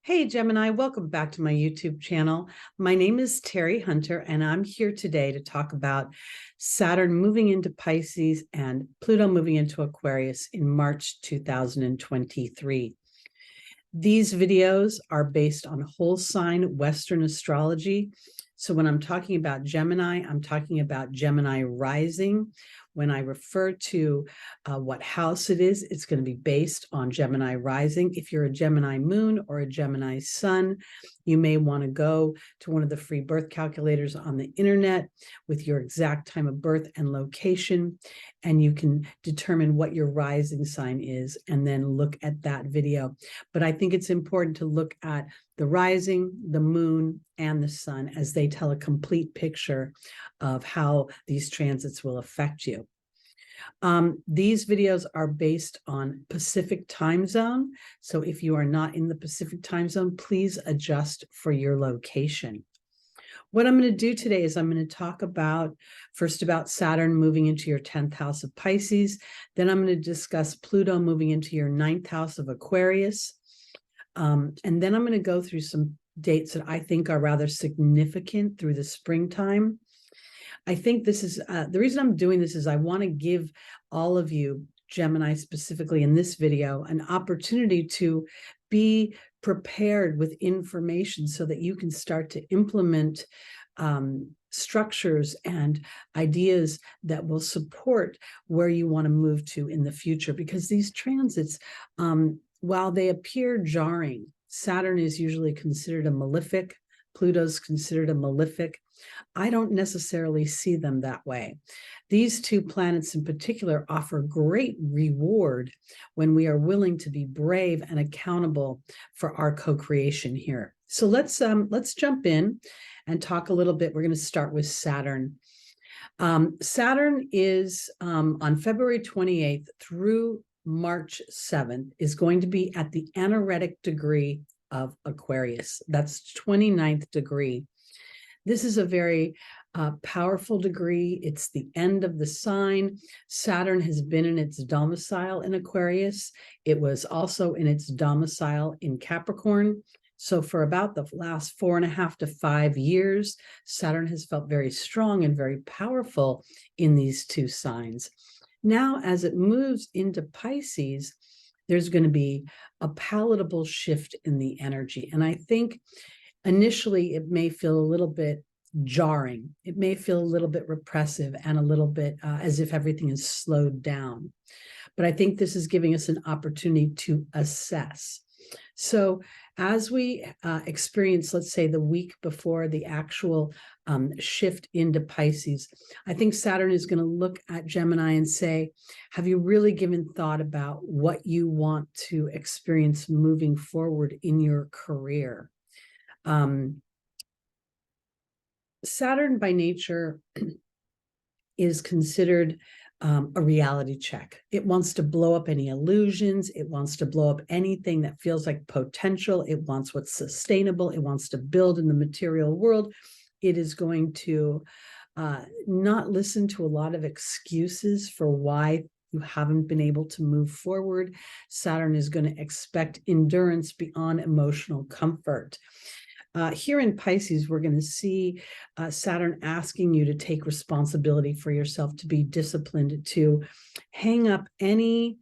Hey Gemini, welcome back to my YouTube channel. My name is Teri Hunter, and I'm here today to talk about Saturn moving into Pisces and Pluto moving into Aquarius in March 2023. These videos are based on whole sign Western astrology. So when I'm talking about Gemini, I'm talking about Gemini rising. When I refer to what house it is, it's going to be based on Gemini rising. If you're a Gemini moon or a Gemini sun, you may want to go to one of the free birth calculators on the internet with your exact time of birth and location, and you can determine what your rising sign is and then look at that video. But I think it's important to look at the rising, the moon, and the sun as they tell a complete picture of how these transits will affect you. These videos are based on Pacific time zone. So if you are not in the Pacific time zone, please adjust for your location. What I'm going to do today is I'm going to talk first about Saturn moving into your 10th house of Pisces. Then I'm going to discuss Pluto moving into your 9th house of Aquarius. And then I'm going to go through some dates that I think are rather significant through the springtime. I think this is the reason I'm doing this is I want to give all of you, Gemini specifically in this video, an opportunity to be prepared with information so that you can start to implement structures and ideas that will support where you want to move to in the future. Because these transits, while they appear jarring, Saturn is usually considered a malefic, Pluto's considered a malefic. I don't necessarily see them that way. These two planets in particular offer great reward when we are willing to be brave and accountable for our co-creation here. So let's jump in and talk a little bit. We're going to start with Saturn. Saturn is on February 28th through March 7th is going to be at the anaretic degree of Aquarius. That's 29th degree. This is a very powerful degree. It's the end of the sign. Saturn has been in its domicile in Aquarius. It was also in its domicile in Capricorn. So for about the last 4.5 to 5 years, Saturn has felt very strong and very powerful in these two signs. Now, as it moves into Pisces, there's going to be a palatable shift in the energy. And I think initially it may feel a little bit jarring. It may feel a little bit repressive and a little bit as if everything is slowed down. But I think this is giving us an opportunity to assess. So as we experience, let's say, the week before the actual shift into Pisces, I think Saturn is going to look at Gemini and say, have you really given thought about what you want to experience moving forward in your career? Saturn by nature is considered a reality check. It wants to blow up any illusions. It wants to blow up anything that feels like potential. It wants what's sustainable. It wants to build in the material world. It is going to not listen to a lot of excuses for why you haven't been able to move forward. Saturn is going to expect endurance beyond emotional comfort. Here in Pisces, we're going to see Saturn asking you to take responsibility for yourself, to be disciplined, to hang up any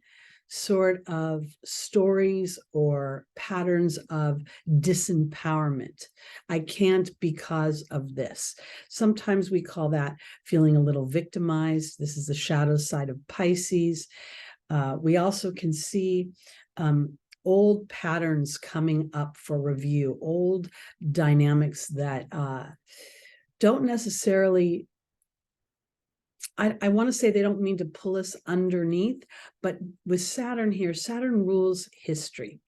sort of stories or patterns of disempowerment. I can't because of this. Sometimes we call that feeling a little victimized. This is the shadow side of Pisces. We also can see old patterns coming up for review, old dynamics that don't necessarily, I want to say they don't mean to pull us underneath, but with Saturn here, Saturn rules history.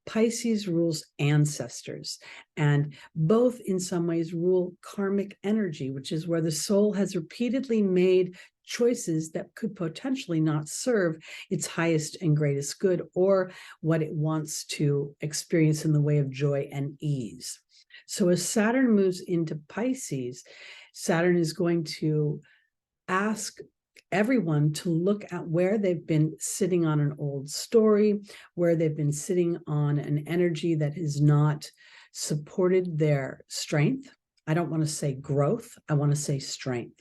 Pisces rules ancestors, and both in some ways rule karmic energy, which is where the soul has repeatedly made choices that could potentially not serve its highest and greatest good or what it wants to experience in the way of joy and ease. So as Saturn moves into Pisces, Saturn is going to ask everyone to look at where they've been sitting on an old story, where they've been sitting on an energy that has not supported their strength. I don't want to say growth, I want to say strength.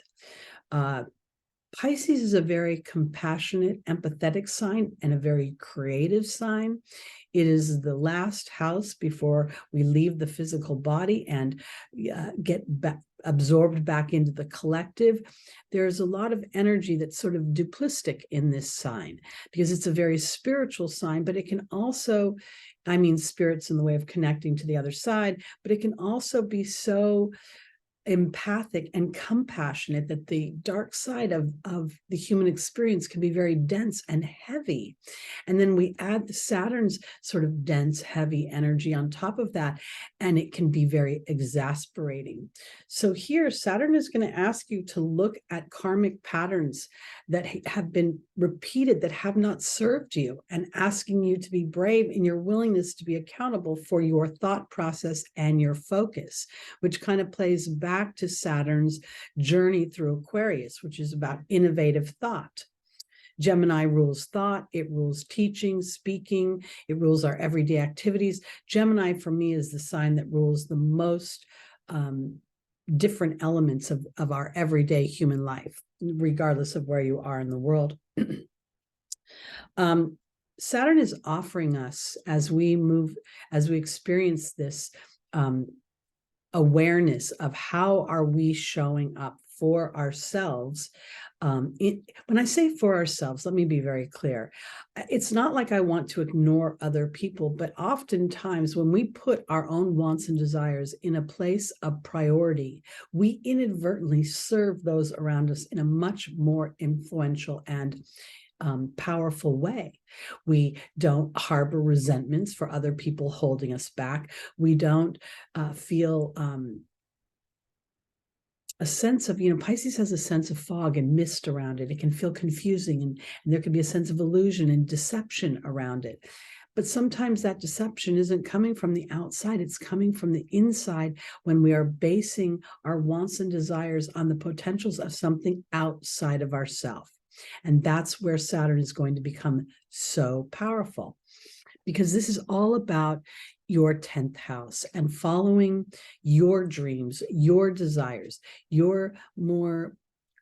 Pisces is a very compassionate, empathetic sign and a very creative sign. It is the last house before we leave the physical body and get absorbed back into the collective. There's a lot of energy that's sort of duplistic in this sign because it's a very spiritual sign, but it can also, I mean, spirits in the way of connecting to the other side, but it can also be so empathic and compassionate that the dark side of the human experience can be very dense and heavy. And then we add the Saturn's sort of dense, heavy energy on top of that, and it can be very exasperating. So here, Saturn is going to ask you to look at karmic patterns that have been repeated, that have not served you, and asking you to be brave in your willingness to be accountable for your thought process and your focus, which kind of plays back to Saturn's journey through Aquarius, which is about innovative thought. Gemini rules thought, it rules teaching, speaking, it rules our everyday activities. Gemini, for me, is the sign that rules the most different elements of our everyday human life, regardless of where you are in the world. Saturn is offering us, as we experience this awareness of how are we showing up for ourselves. When I say for ourselves, let me be very clear. It's not like I want to ignore other people, but oftentimes when we put our own wants and desires in a place of priority, we inadvertently serve those around us in a much more influential and powerful way. We don't harbor resentments for other people holding us back. We don't feel a sense of, Pisces has a sense of fog and mist around it. It can feel confusing, and there can be a sense of illusion and deception around it. But sometimes that deception isn't coming from the outside, it's coming from the inside when we are basing our wants and desires on the potentials of something outside of ourselves. And that's where Saturn is going to become so powerful, because this is all about your 10th house and following your dreams, your desires, your more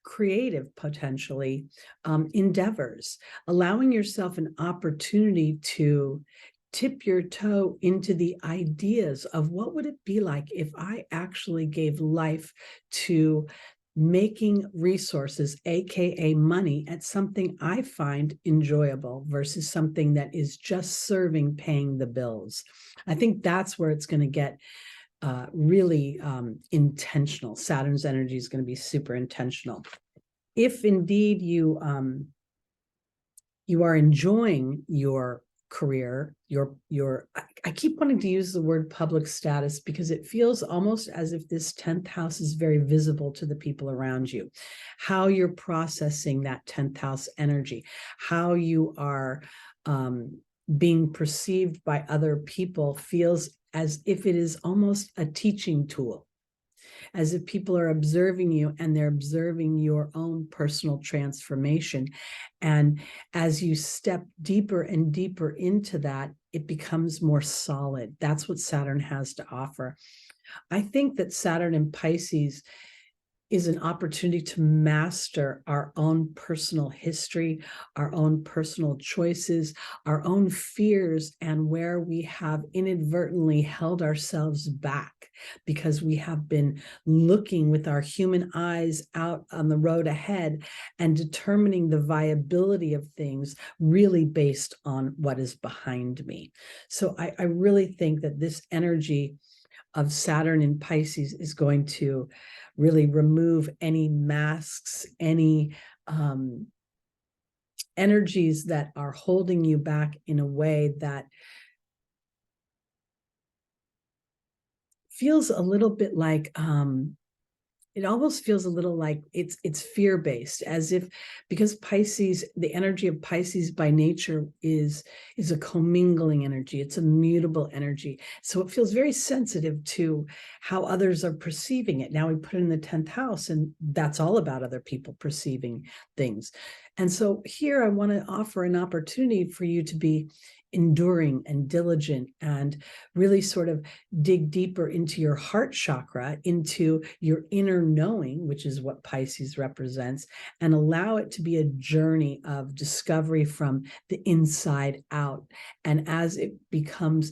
creative, potentially, endeavors, allowing yourself an opportunity to tip your toe into the ideas of what would it be like if I actually gave life to making resources, aka money, at something I find enjoyable versus something that is just serving paying the bills. I think that's where it's going to get really intentional. Saturn's energy is going to be super intentional. If indeed you are enjoying your career, I keep wanting to use the word public status because it feels almost as if this 10th house is very visible to the people around you. How you're processing that 10th house energy, how you are being perceived by other people feels as if it is almost a teaching tool, as if people are observing you and they're observing your own personal transformation. And as you step deeper and deeper into that, it becomes more solid. That's what Saturn has to offer. I think that Saturn in Pisces is an opportunity to master our own personal history, our own personal choices, our own fears, and where we have inadvertently held ourselves back because we have been looking with our human eyes out on the road ahead and determining the viability of things really based on what is behind me. So I really think that this energy of Saturn in Pisces is going to really remove any masks, any energies that are holding you back in a way that feels a little bit like it almost feels a little like it's fear-based, as if, because Pisces, the energy of Pisces by nature is a commingling energy. It's a mutable energy. So it feels very sensitive to how others are perceiving it. Now we put it in the 10th house, and that's all about other people perceiving things. And so here I want to offer an opportunity for you to be enduring and diligent and really sort of dig deeper into your heart chakra, into your inner knowing, which is what Pisces represents, and allow it to be a journey of discovery from the inside out. And as it becomes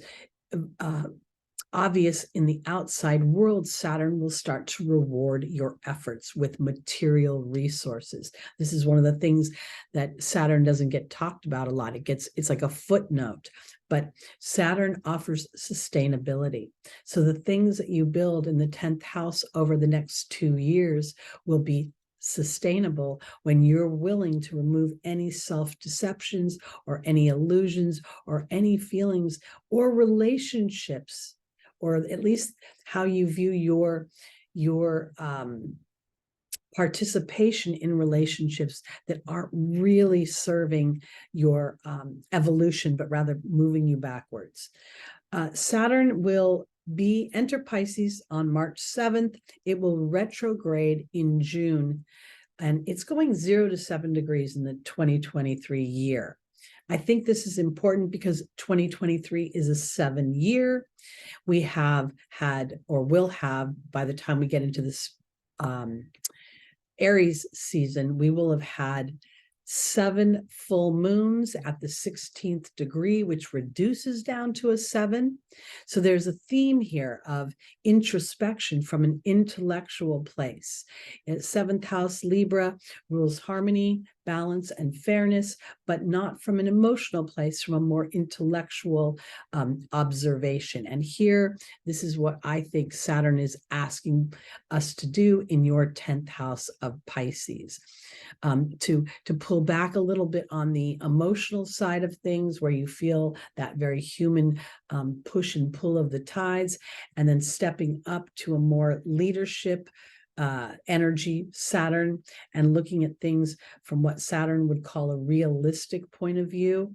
obvious in the outside world, Saturn will start to reward your efforts with material resources. This is one of the things that Saturn doesn't get talked about a lot. It's like a footnote, but Saturn offers sustainability. So the things that you build in the 10th house over the next 2 years will be sustainable when you're willing to remove any self-deceptions or any illusions or any feelings or relationships, or at least how you view your participation in relationships that aren't really serving your evolution, but rather moving you backwards. Saturn will enter Pisces on March 7th. It will retrograde in June, and it's going 0 to 7 degrees in the 2023 year. I think this is important because 2023 is a 7-year. We have had, or will have, by the time we get into this Aries season, we will have had 7 full moons at the 16th degree, which reduces down to a 7. So there's a theme here of introspection from an intellectual place. 7th house Libra rules harmony, balance, and fairness, but not from an emotional place, from a more intellectual observation. And here, this is what I think Saturn is asking us to do in your 10th house of Pisces, to pull back a little bit on the emotional side of things, where you feel that very human push and pull of the tides, and then stepping up to a more leadership energy, Saturn, and looking at things from what Saturn would call a realistic point of view.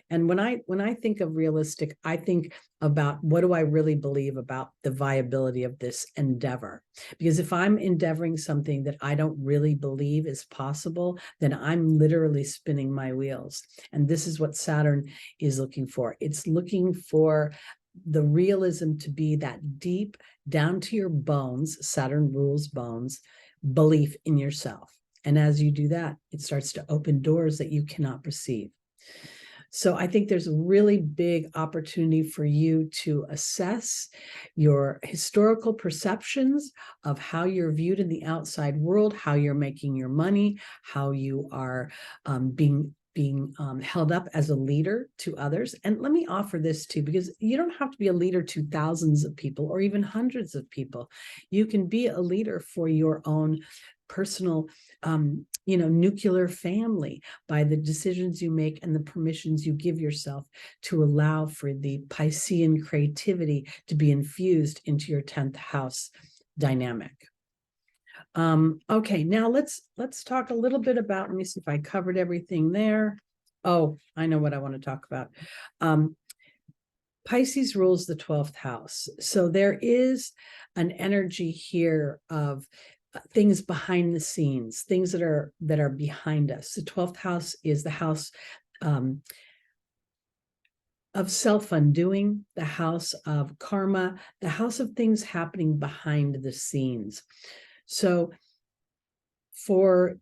And when I think of realistic, I think about, what do I really believe about the viability of this endeavor? Because if I'm endeavoring something that I don't really believe is possible, then I'm literally spinning my wheels. And this is what Saturn is looking for. It's looking for the realism to be that deep, down to your bones, Saturn rules bones, belief in yourself. And as you do that, it starts to open doors that you cannot perceive. So I think there's a really big opportunity for you to assess your historical perceptions of how you're viewed in the outside world, how you're making your money, how you are being held up as a leader to others. And let me offer this too, because you don't have to be a leader to thousands of people or even hundreds of people. You can be a leader for your own personal nuclear family by the decisions you make and the permissions you give yourself to allow for the Piscean creativity to be infused into your 10th house dynamic. Okay, now let's talk a little bit about, let me see if I covered everything there. Oh, I know what I want to talk about. Pisces rules the 12th house. So there is an energy here of things behind the scenes, things that are behind us. The 12th house is the house of self-undoing, the house of karma, the house of things happening behind the scenes. So for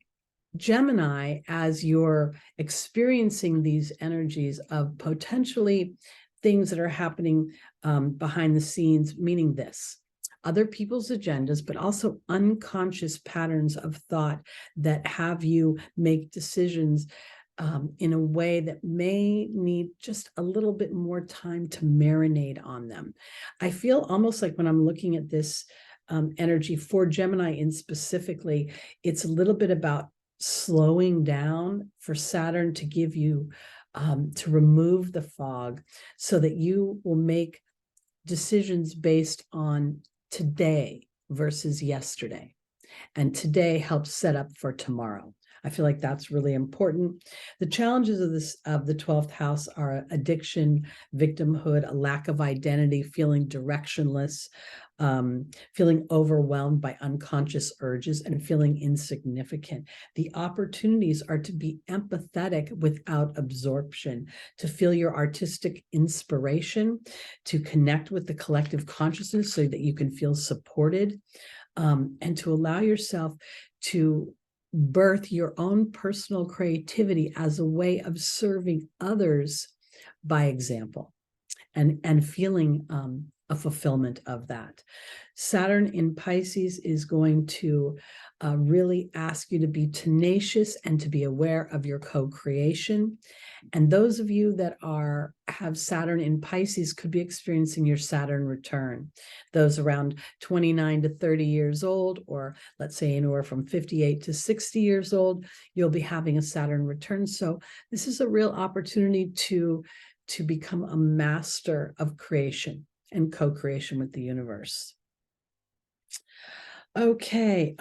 Gemini, as you're experiencing these energies of potentially things that are happening behind the scenes, meaning this: other people's agendas, but also unconscious patterns of thought that have you make decisions in a way that may need just a little bit more time to marinate on them. I feel almost like when I'm looking at this energy for Gemini in specifically, it's a little bit about slowing down for Saturn to give you, to remove the fog so that you will make decisions based on today versus yesterday. And today helps set up for tomorrow. I feel like that's really important. The challenges of the 12th house are addiction, victimhood, a lack of identity, feeling directionless, feeling overwhelmed by unconscious urges, and feeling insignificant. The opportunities are to be empathetic without absorption, to feel your artistic inspiration, to connect with the collective consciousness so that you can feel supported, and to allow yourself to birth your own personal creativity as a way of serving others by example, and feeling a fulfillment of that. Saturn in Pisces is going to really ask you to be tenacious and to be aware of your co-creation. And those of you that have Saturn in Pisces could be experiencing your Saturn return. Those around 29 to 30 years old, or let's say anywhere from 58 to 60 years old, you'll be having a Saturn return. So this is a real opportunity to become a master of creation and co-creation with the universe. Okay,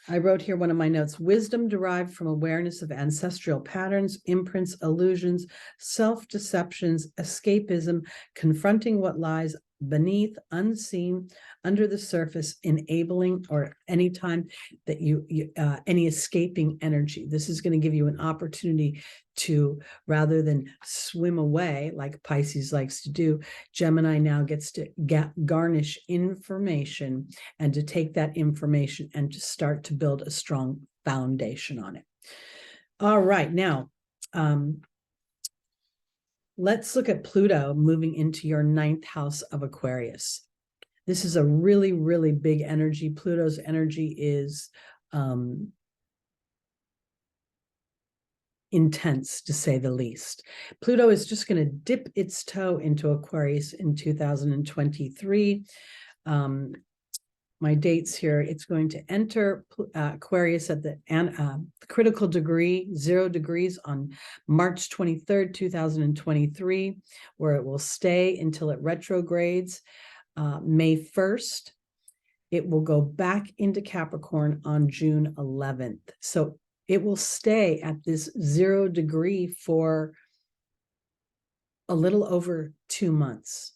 I wrote here one of my notes: wisdom derived from awareness of ancestral patterns, imprints, illusions, self-deceptions, escapism, confronting what lies beneath, unseen, under the surface, enabling, or anytime that any escaping energy. This is going to give you an opportunity to, rather than swim away like Pisces likes to do, Gemini now gets to garnish information and to take that information and to start to build a strong foundation on it. All right, now let's look at Pluto moving into your 9th house of Aquarius. This is a really, really big energy. Pluto's energy is intense, to say the least. Pluto is just going to dip its toe into Aquarius in 2023. My dates here, it's going to enter Aquarius at the critical degree, 0 degrees, on March 23rd, 2023, where it will stay until it retrogrades May 1st. It will go back into Capricorn on June 11th. So it will stay at this 0 degree for a little over 2 months.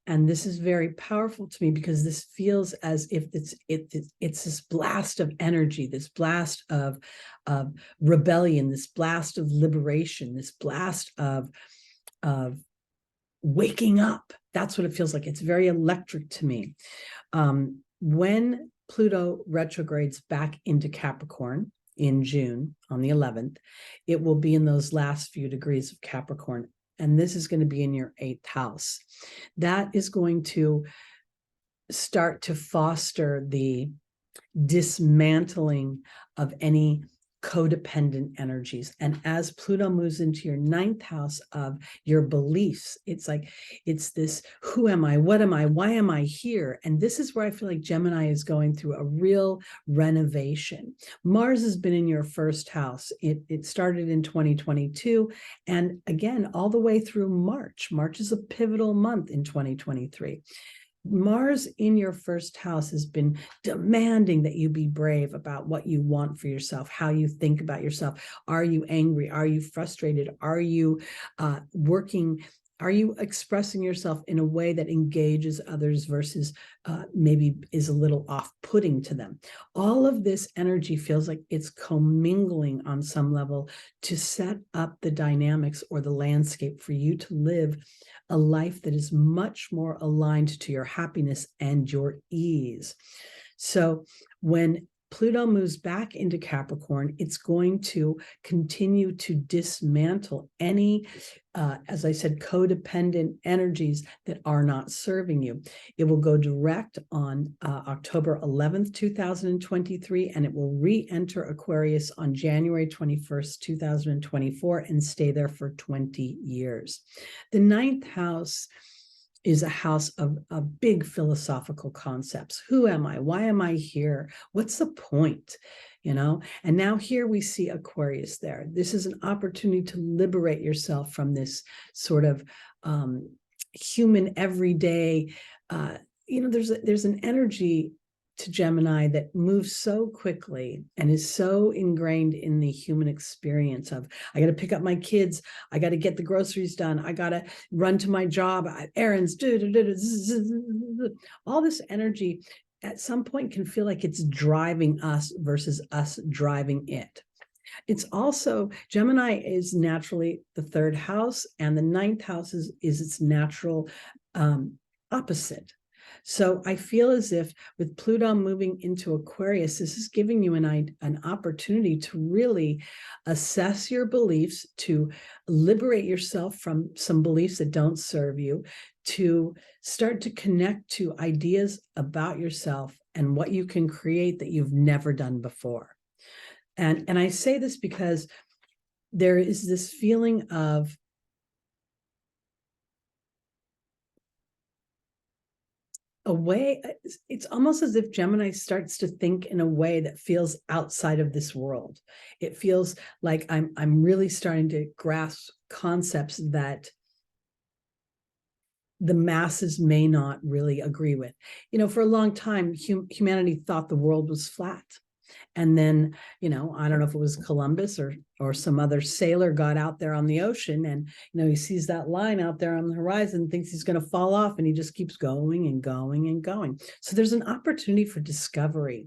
And this is very powerful to me because this feels as if it's this blast of energy, this blast of rebellion, this blast of liberation, this blast of waking up. That's what it feels like. It's very electric to me. When Pluto retrogrades back into Capricorn in June on the 11th, it will be in those last few degrees of Capricorn. And this is going to be in your 8th house. That is going to start to foster the dismantling of any codependent energies. And as Pluto moves into your 9th house of your beliefs, it's this, who am I? What am I? Why am I here? And this is where I feel like Gemini is going through a real renovation. Mars has been in your 1st house. It started in 2022. And again, all the way through March. March is a pivotal month in 2023. Mars in your 1st house has been demanding that you be brave about what you want for yourself, how you think about yourself. Are you angry? Are you frustrated? Are you working? Are you expressing yourself in a way that engages others versus maybe is a little off-putting to them? All of this energy feels like it's commingling on some level to set up the dynamics or the landscape for you to live a life that is much more aligned to your happiness and your ease. So when Pluto moves back into Capricorn, it's going to continue to dismantle any, as I said, codependent energies that are not serving you. It will go direct on October 11th, 2023, and it will re-enter Aquarius on January 21st, 2024, and stay there for 20 years. The 9th house is a house of big philosophical concepts. Who am I? Why am I here? What's the point? And now here we see Aquarius there. This is an opportunity to liberate yourself from this sort of human everyday, there's an energy to Gemini that moves so quickly and is so ingrained in the human experience of, I got to pick up my kids, I got to get the groceries done, I got to run to my job, errands, all this energy at some point can feel like it's driving us versus us driving it. It's also, Gemini is naturally the third house, and the ninth house is its natural opposite. So I feel as if with Pluto moving into Aquarius, this is giving you an opportunity to really assess your beliefs, to liberate yourself from some beliefs that don't serve you, to start to connect to ideas about yourself and what you can create that you've never done before. And I say this because there is this feeling of a way, it's almost as if Gemini starts to think in a way that feels outside of this world. It feels like I'm really starting to grasp concepts that the masses may not really agree with. You know, for a long time, humanity thought the world was flat. And then, you know, I don't know if it was Columbus or some other sailor got out there on the ocean, and, you know, he sees that line out there on the horizon, thinks he's going to fall off, and he just keeps going and going and going. So there's an opportunity for discovery.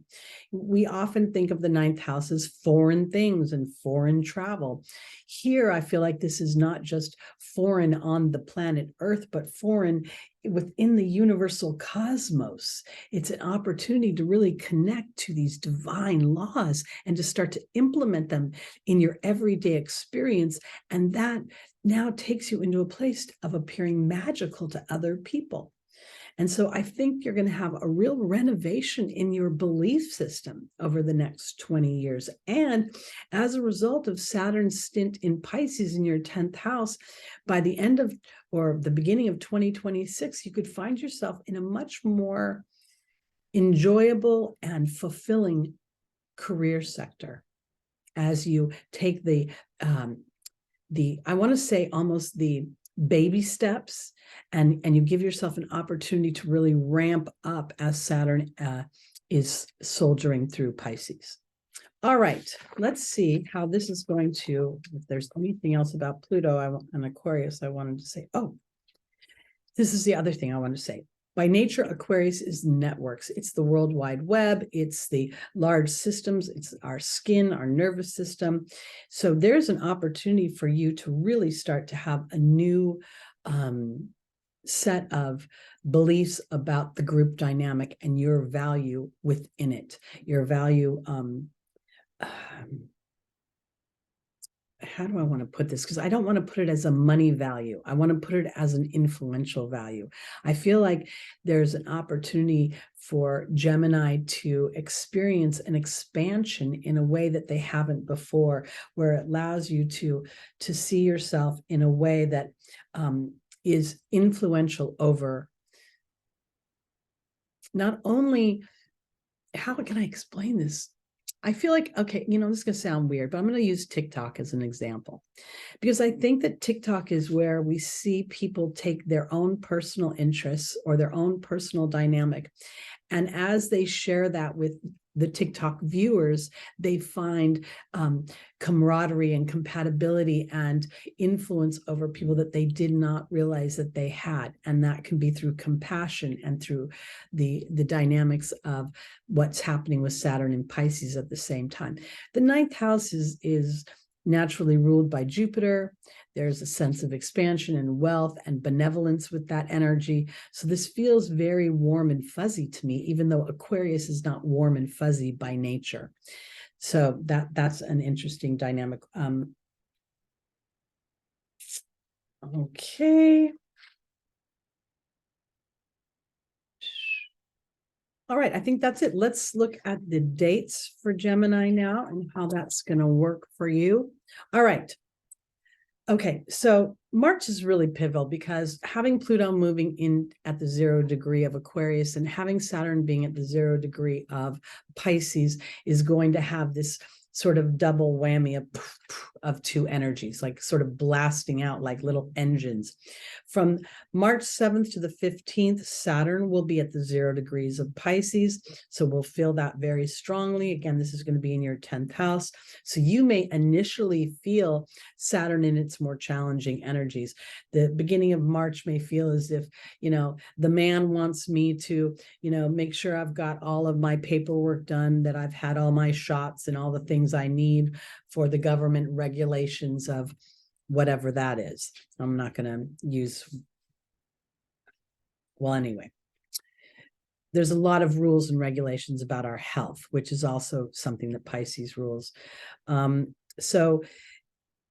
We often think of the ninth house as foreign things and foreign travel. Here, I feel like this is not just foreign on the planet Earth, but foreign within the universal cosmos. It's an opportunity to really connect to these divine laws and to start to implement them in your everyday experience. And that now takes you into a place of appearing magical to other people. And so I think you're going to have a real renovation in your belief system over the next 20 years. And as a result of Saturn's stint in Pisces in your 10th house, by the end of or the beginning of 2026, you could find yourself in a much more enjoyable and fulfilling career sector as you take the I want to say almost the baby steps, and you give yourself an opportunity to really ramp up as Saturn is soldiering through Pisces. All right, let's see how this is going to, if there's anything else about Pluto and Aquarius I wanted to say. Oh, this is the other thing I want to say. By nature, Aquarius is networks. It's the World Wide Web. It's the large systems. It's our skin, our nervous system. So there's an opportunity for you to really start to have a new set of beliefs about the group dynamic and your value within it. Your value, how do I want to put this? Because I don't want to put it as a money value. I want to put it as an influential value. I feel like there's an opportunity for Gemini to experience an expansion in a way that they haven't before, where it allows you to see yourself in a way that is influential over not only, how can I explain this? I feel like, okay, you know, this is going to sound weird, but I'm going to use TikTok as an example, because I think that TikTok is where we see people take their own personal interests or their own personal dynamic. And as they share that with the TikTok viewers, they find camaraderie and compatibility and influence over people that they did not realize that they had. And that can be through compassion and through the dynamics of what's happening with Saturn and Pisces at the same time. The ninth house is naturally ruled by Jupiter. There's a sense of expansion and wealth and benevolence with that energy. So this feels very warm and fuzzy to me, even though Aquarius is not warm and fuzzy by nature. So that's an interesting dynamic. Okay. All right, I think that's it. Let's look at the dates for Gemini now and how that's going to work for you. All right. Okay, so March is really pivotal because having Pluto moving in at the 0 degree of Aquarius and having Saturn being at the 0 degree of Pisces is going to have this sort of double whammy of two energies, like sort of blasting out like little engines. From March 7th to the 15th, Saturn will be at the 0 degrees of Pisces. So we'll feel that very strongly. Again, this is going to be in your 10th house. So you may initially feel Saturn in its more challenging energies. The beginning of March may feel as if, the man wants me to, make sure I've got all of my paperwork done, that I've had all my shots and all the things I need for the government regulations of whatever that is. I'm not going to use, well, anyway. There's a lot of rules and regulations about our health, which is also something that Pisces rules. So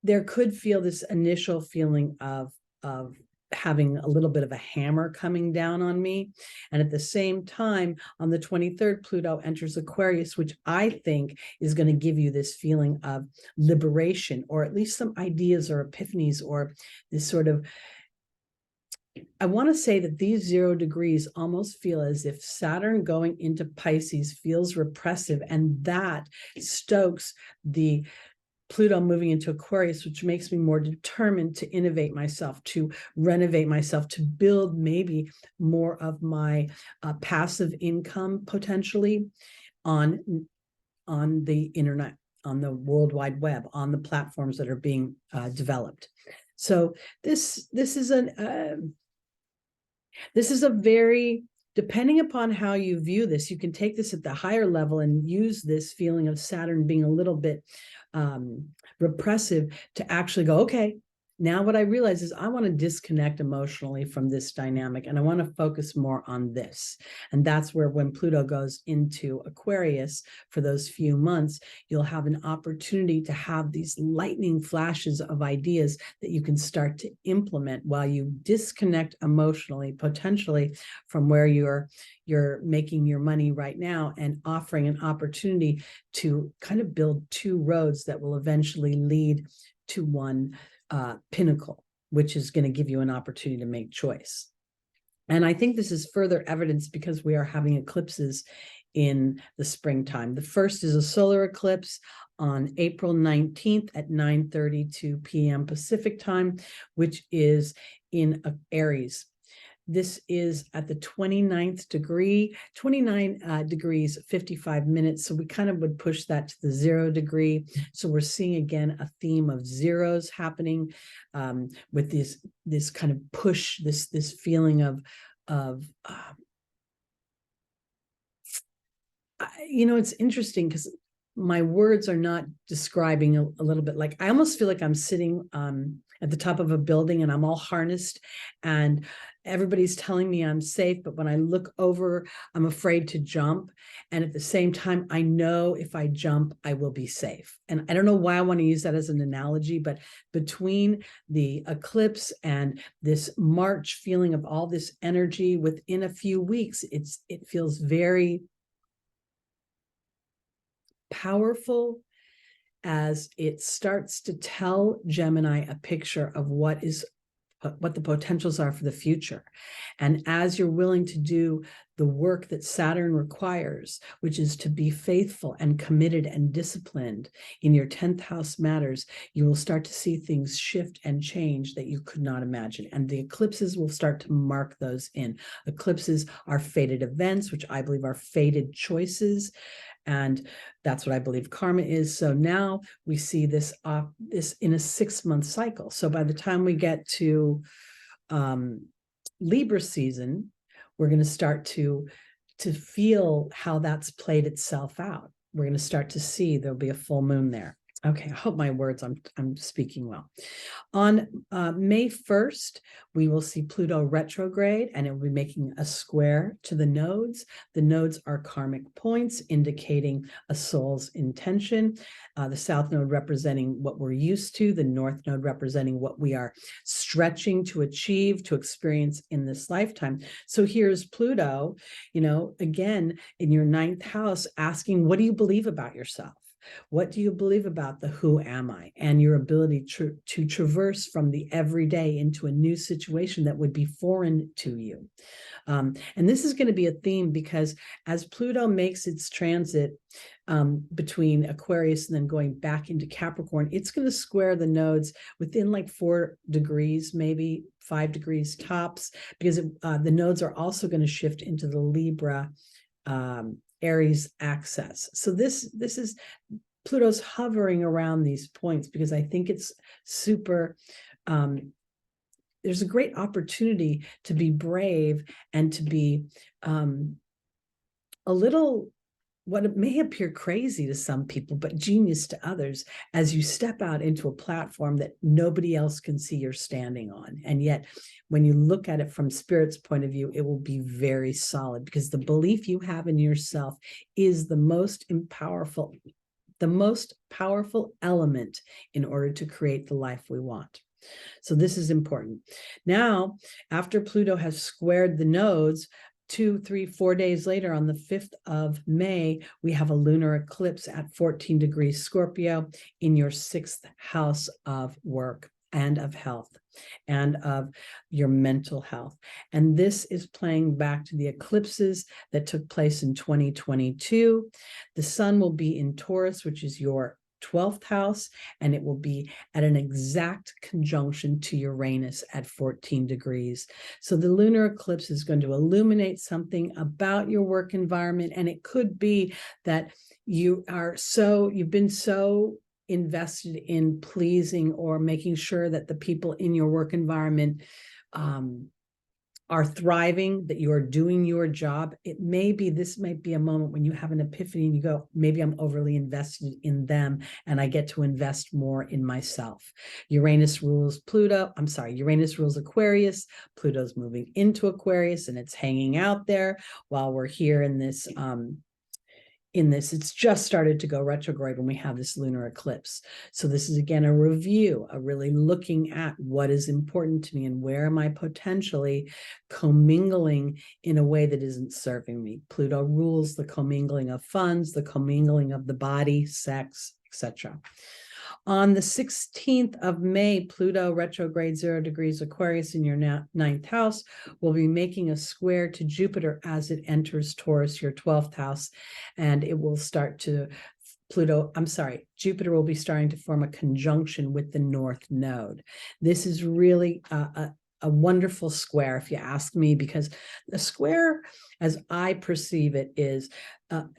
there could feel this initial feeling of having a little bit of a hammer coming down on me. And at the same time, on the 23rd, Pluto enters Aquarius, which I think is going to give you this feeling of liberation, or at least some ideas or epiphanies, or this sort of, I want to say that these 0 degrees almost feel as if Saturn going into Pisces feels repressive, and that stokes the Pluto moving into Aquarius, which makes me more determined to innovate myself, to renovate myself, to build maybe more of my passive income potentially on the internet, on the World Wide Web, on the platforms that are being developed. So this is a very, depending upon how you view this, you can take this at the higher level and use this feeling of Saturn being a little bit repressive to actually go, okay, now what I realize is I want to disconnect emotionally from this dynamic, and I want to focus more on this. And that's where, when Pluto goes into Aquarius for those few months, you'll have an opportunity to have these lightning flashes of ideas that you can start to implement while you disconnect emotionally, potentially, from where you're making your money right now, and offering an opportunity to kind of build two roads that will eventually lead to one pinnacle, which is going to give you an opportunity to make choice. And I think this is further evidence because we are having eclipses in the springtime. The first is a solar eclipse on April 19th at 9:32 p.m. Pacific time, which is in Aries. This is at the 29th degree, 29 degrees, 55 minutes. So we kind of would push that to the 0 degree. So we're seeing, again, a theme of zeros happening with this kind of push, this feeling of it's interesting because my words are not describing a little bit, like, I almost feel like I'm sitting at the top of a building and I'm all harnessed and everybody's telling me I'm safe, but when I look over, I'm afraid to jump. And at the same time, I know if I jump, I will be safe. And I don't know why I want to use that as an analogy, but between the eclipse and this March feeling of all this energy within a few weeks, it feels very powerful, as it starts to tell Gemini a picture of what the potentials are for the future. And as you're willing to do the work that Saturn requires, which is to be faithful and committed and disciplined in your 10th house matters, you will start to see things shift and change that you could not imagine. And the eclipses will start to mark those in. Eclipses are fated events, which I believe are fated choices. And that's what I believe karma is. So now we see this in a 6-month cycle. So by the time we get to Libra season, we're going to start to feel how that's played itself out. We're going to start to see there'll be a full moon there. Okay, I hope my words, I'm speaking well. On May 1st, we will see Pluto retrograde, and it will be making a square to the nodes. The nodes are karmic points indicating a soul's intention. The south node representing what we're used to, the north node representing what we are stretching to achieve, to experience in this lifetime. So here's Pluto, again, in your 9th house, asking, what do you believe about yourself? What do you believe about the who am I and your ability to traverse from the everyday into a new situation that would be foreign to you? And this is going to be a theme because as Pluto makes its transit between Aquarius and then going back into Capricorn, it's going to square the nodes within like 4 degrees, maybe 5 degrees tops, because the nodes are also going to shift into the Libra Aries axis. So this is Pluto's hovering around these points because I think it's super there's a great opportunity to be brave and to be a little, what it may appear crazy to some people, but genius to others, as you step out into a platform that nobody else can see you're standing on. And yet, when you look at it from Spirit's point of view, it will be very solid because the belief you have in yourself is the most powerful element in order to create the life we want. So this is important. Now, after Pluto has squared the nodes, 2, 3, 4 days later, on the 5th of May, we have a lunar eclipse at 14 degrees Scorpio in your 6th house of work and of health and of your mental health. And this is playing back to the eclipses that took place in 2022. The sun will be in Taurus, which is your 12th house, and it will be at an exact conjunction to Uranus at 14 degrees. So the lunar eclipse is going to illuminate something about your work environment, and it could be that you've been so invested in pleasing or making sure that the people in your work environment are thriving, that you are doing your job. This might be a moment when you have an epiphany and you go, maybe I'm overly invested in them and I get to invest more in myself. Uranus rules Aquarius. Pluto's moving into Aquarius and it's hanging out there while we're here in this it's just started to go retrograde when we have this lunar eclipse. So this is, again, a review, a really looking at what is important to me and where am I potentially commingling in a way that isn't serving me. Pluto rules the commingling of funds, the commingling of the body, sex, etc. On the 16th of May, Pluto retrograde 0 degrees Aquarius in your 9th house will be making a square to Jupiter as it enters Taurus, your 12th house, and it will start to Jupiter will be starting to form a conjunction with the North Node. This is really a wonderful square, if you ask me, because the square, as I perceive it, is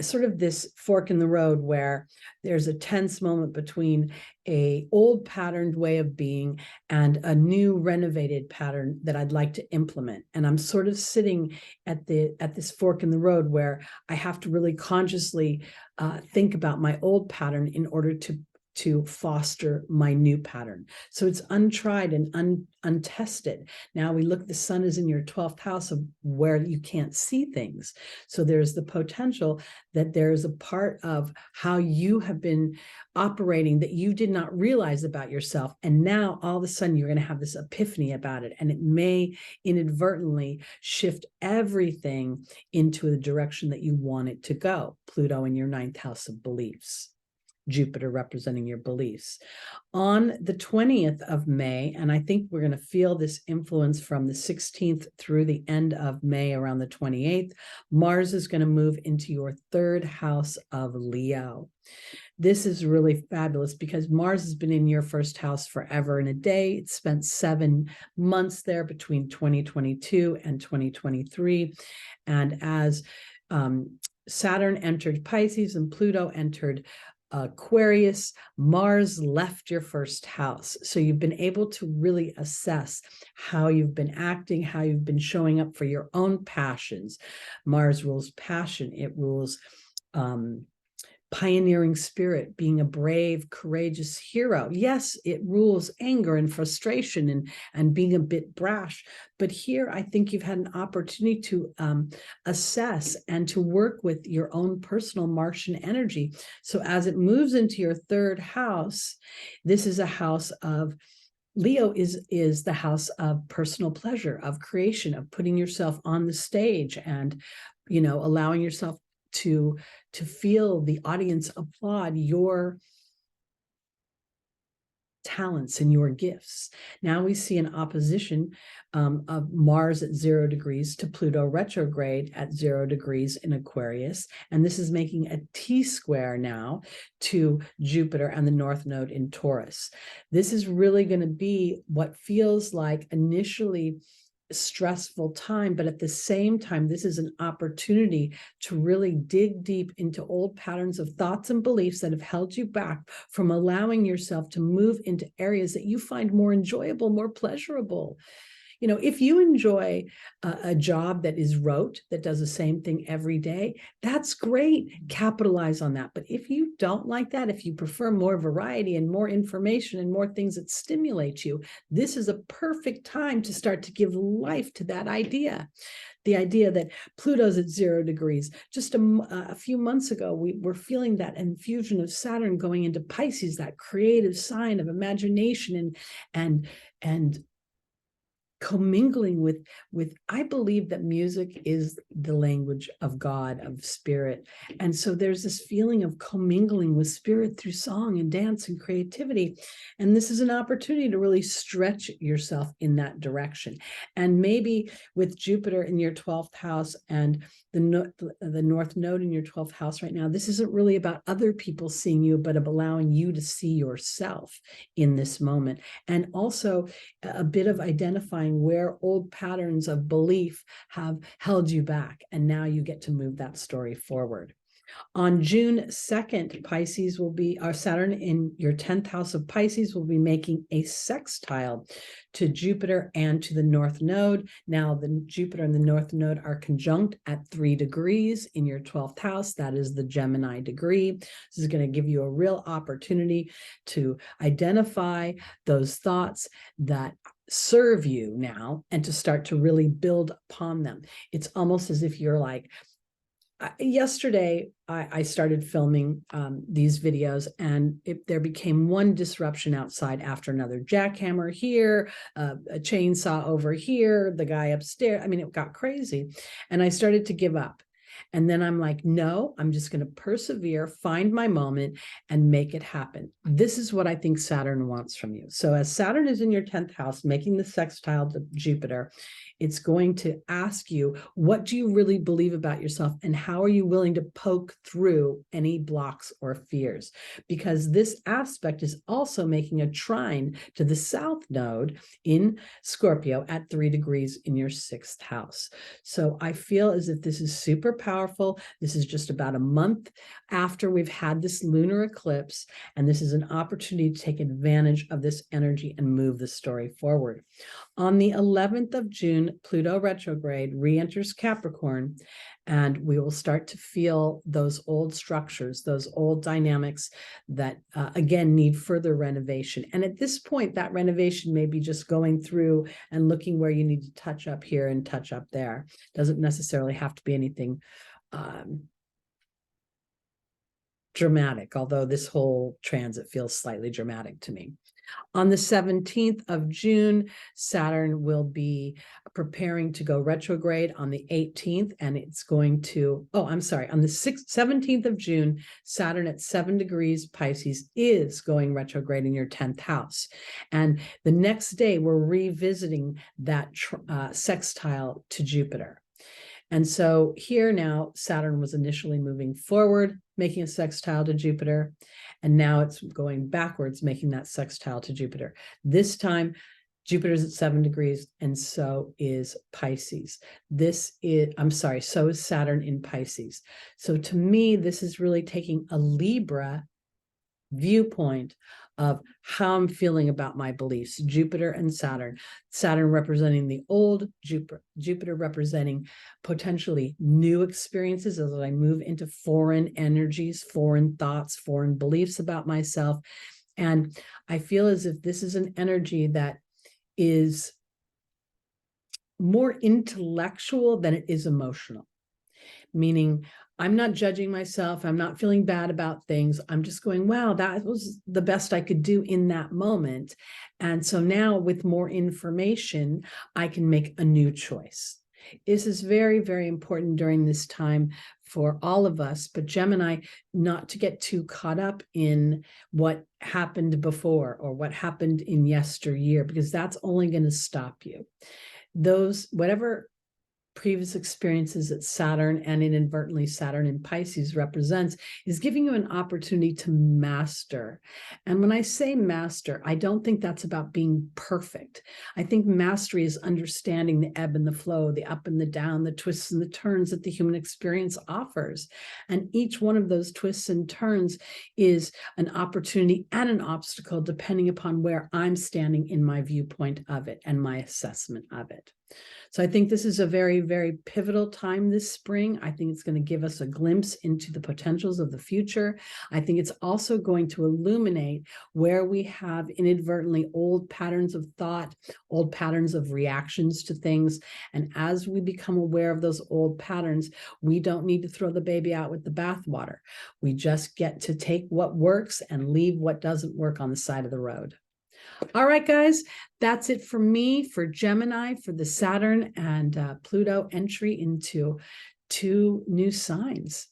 sort of this fork in the road where there's a tense moment between a old patterned way of being and a new renovated pattern that I'd like to implement. And I'm sort of sitting at this fork in the road where I have to really consciously think about my old pattern in order to foster my new pattern. So it's untried and untested. Now the sun is in your 12th house of where you can't see things. So there's the potential that there's a part of how you have been operating that you did not realize about yourself. And now all of a sudden you're going to have this epiphany about it. And it may inadvertently shift everything into the direction that you want it to go. Pluto in your 9th house of beliefs. Jupiter representing your beliefs. On the 20th of May, and I think we're going to feel this influence from the 16th through the end of May around the 28th, Mars is going to move into your 3rd house of Leo. This is really fabulous because Mars has been in your 1st house forever and a day. It spent 7 months there between 2022 and 2023. And as Saturn entered Pisces and Pluto entered Aquarius, Mars left your 1st house. So you've been able to really assess how you've been acting, how you've been showing up for your own passions. Mars rules passion. It rules pioneering spirit, being a brave, courageous hero. Yes, it rules anger and frustration and being a bit brash. But here, I think you've had an opportunity to assess and to work with your own personal Martian energy. So as it moves into your 3rd house, this is a house of Leo is the house of personal pleasure, of creation, of putting yourself on the stage and, allowing yourself to feel the audience applaud your talents and your gifts. Now we see an opposition of Mars at 0 degrees to Pluto retrograde at 0 degrees in Aquarius. And this is making a T-square now to Jupiter and the North Node in Taurus. This is really going to be what feels like initially stressful time, but at the same time, this is an opportunity to really dig deep into old patterns of thoughts and beliefs that have held you back from allowing yourself to move into areas that you find more enjoyable, more pleasurable. You know, if you enjoy a job that is rote, that does the same thing every day, that's great. Capitalize on that. But if you don't like that, if you prefer more variety and more information and more things that stimulate you, this is a perfect time to start to give life to that idea. The idea that Pluto's at 0 degrees. Just a few months ago, we were feeling that infusion of Saturn going into Pisces, that creative sign of imagination and commingling with I believe that music is the language of God, of spirit. And so there's this feeling of commingling with spirit through song and dance and creativity. And this is an opportunity to really stretch yourself in that direction. And maybe with Jupiter in your 12th house and the North Node in your 12th house right now, this isn't really about other people seeing you, but of allowing you to see yourself in this moment. And also a bit of identifying where old patterns of belief have held you back. And now you get to move that story forward. On June 2nd, Pisces will be, our Saturn in your 10th house of Pisces will be making a sextile to Jupiter and to the North Node. Now, the Jupiter and the North Node are conjunct at 3 degrees in your 12th house. That is the Gemini degree. This is going to give you a real opportunity to identify those thoughts that serve you now and to start to really build upon them. It's almost as if you're like, yesterday, I started filming these videos, and there became one disruption outside after another. Jackhammer here, a chainsaw over here, the guy upstairs. I mean, it got crazy. And I started to give up. And then I'm like, no, I'm just going to persevere, find my moment, and make it happen. This is what I think Saturn wants from you. So as Saturn is in your 10th house, making the sextile to Jupiter, it's going to ask you, what do you really believe about yourself? And how are you willing to poke through any blocks or fears? Because this aspect is also making a trine to the South Node in Scorpio at 3 degrees in your 6th house. So I feel as if this is super powerful. This is just about a month after we've had this lunar eclipse, and this is an opportunity to take advantage of this energy and move the story forward. On the 11th of June, Pluto retrograde re-enters Capricorn, and we will start to feel those old structures, those old dynamics that, again, need further renovation. And at this point, that renovation may be just going through and looking where you need to touch up here and touch up there. Doesn't necessarily have to be anything dramatic, although this whole transit feels slightly dramatic to me. On the 17th of June, Saturn will be preparing to go retrograde on the 18th, and it's going to, on the 17th of June, Saturn at 7 degrees Pisces is going retrograde in your 10th house. And the next day, we're revisiting that sextile to Jupiter. And so here now, Saturn was initially moving forward, making a sextile to Jupiter, and now it's going backwards, making that sextile to Jupiter. This time, Jupiter's at 7 degrees, and so is Pisces. So is Saturn in Pisces. So to me, this is really taking a Libra viewpoint of how I'm feeling about my beliefs. Jupiter and Saturn. Saturn representing the old, Jupiter representing potentially new experiences as I move into foreign energies, foreign thoughts, foreign beliefs about myself. And I feel as if this is an energy that is more intellectual than it is emotional, meaning I'm not judging myself. I'm not feeling bad about things. I'm just going, wow, that was the best I could do in that moment. And so now with more information, I can make a new choice. This is very, very important during this time for all of us, but Gemini, not to get too caught up in what happened before or what happened in yesteryear, because that's only going to stop you. Those, whatever previous experiences that Saturn and inadvertently Saturn in Pisces represents, is giving you an opportunity to master. And when I say master, I don't think that's about being perfect. I think mastery is understanding the ebb and the flow, the up and the down, the twists and the turns that the human experience offers. And each one of those twists and turns is an opportunity and an obstacle, depending upon where I'm standing in my viewpoint of it and my assessment of it. So I think this is a very, very pivotal time this spring. I think it's going to give us a glimpse into the potentials of the future. I think it's also going to illuminate where we have inadvertently old patterns of thought, old patterns of reactions to things. And as we become aware of those old patterns, we don't need to throw the baby out with the bathwater. We just get to take what works and leave what doesn't work on the side of the road. All right, guys, that's it for me, for Gemini, for the Saturn and Pluto entry into 2 new signs.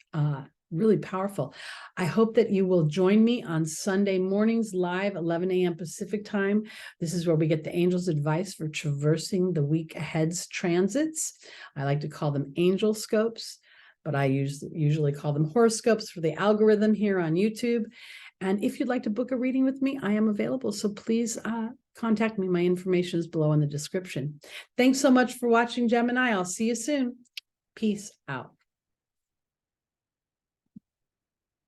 Really powerful. I hope that you will join me on Sunday mornings live, 11 a.m. Pacific time. This is where we get the angels' advice for traversing the week ahead's transits. I like to call them angel scopes, but I usually call them horoscopes for the algorithm here on YouTube. And if you'd like to book a reading with me, I am available. So please contact me. My information is below in the description. Thanks so much for watching, Gemini. I'll see you soon. Peace out.